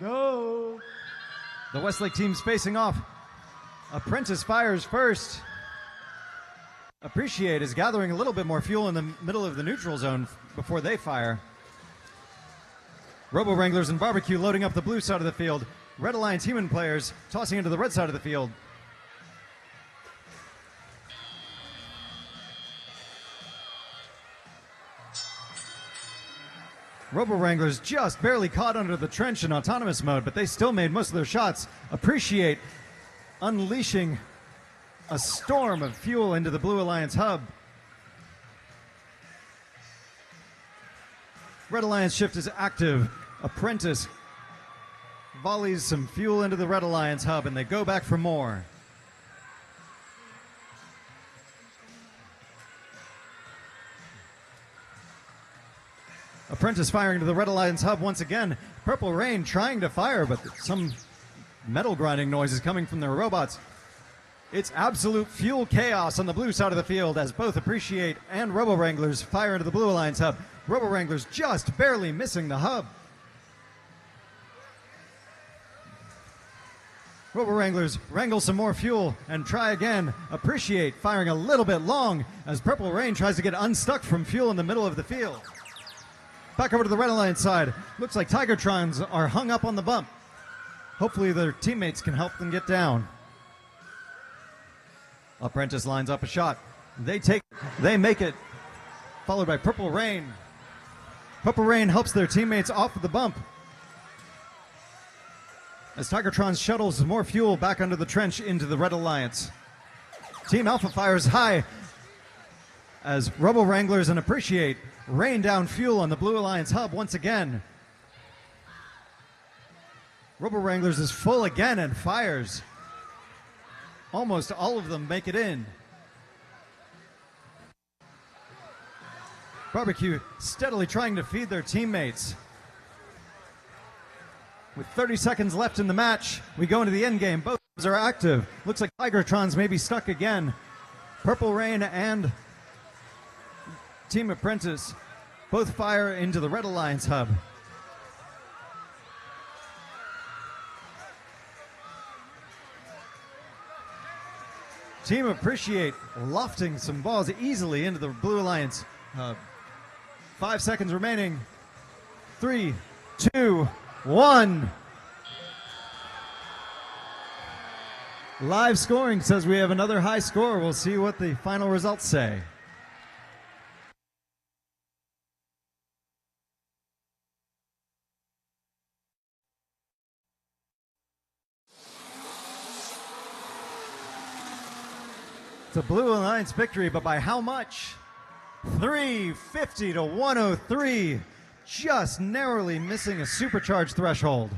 Go! The Westlake team's facing off. Apprentice fires first. Appreciate is gathering a little bit more fuel in the middle of the neutral zone before they fire. Robowranglers and Barbecue loading up the blue side of the field. Red Alliance human players tossing into the red side of the field. Robowranglers just barely caught under the trench in autonomous mode, but they still made most of their shots. Appreciate unleashing a storm of fuel into the Blue Alliance hub. Red Alliance shift is active. Apprentice volleys some fuel into the Red Alliance hub, and they go back for more. Apprentice firing to the Red Alliance hub once again. Purple Rain trying to fire, but some metal grinding noise is coming from their robots. It's absolute fuel chaos on the blue side of the field as both Appreciate and Robowranglers fire into the Blue Alliance hub. Robowranglers just barely missing the hub. Robowranglers wrangle some more fuel and try again. Appreciate firing a little bit long as Purple Rain tries to get unstuck from fuel in the middle of the field. Back over to the Red Alliance side. Looks like Tigertrons are hung up on the bump. Hopefully their teammates can help them get down. Apprentice lines up a shot. They make it, followed by Purple Rain. Purple Rain helps their teammates off of the bump. As Tigertron shuttles more fuel back under the trench into the Red Alliance. Team Alpha fires high as Robowranglers and Appreciate rain down fuel on the Blue Alliance hub once again. Robowranglers is full again and fires. Almost all of them make it in. Barbecue steadily trying to feed their teammates. With 30 seconds left in the match, we go into the end game. Both are active. Looks like Tigertrons may be stuck again. Purple Rain and Team Apprentice both fire into the Red Alliance hub. Team Appreciate lofting some balls easily into the Blue Alliance hub. 5 seconds remaining. 3, 2, 1. Live scoring says we have another high score. We'll see what the final results say. It's a Blue Alliance victory, but by how much? 350 to 103, just narrowly missing a supercharged threshold.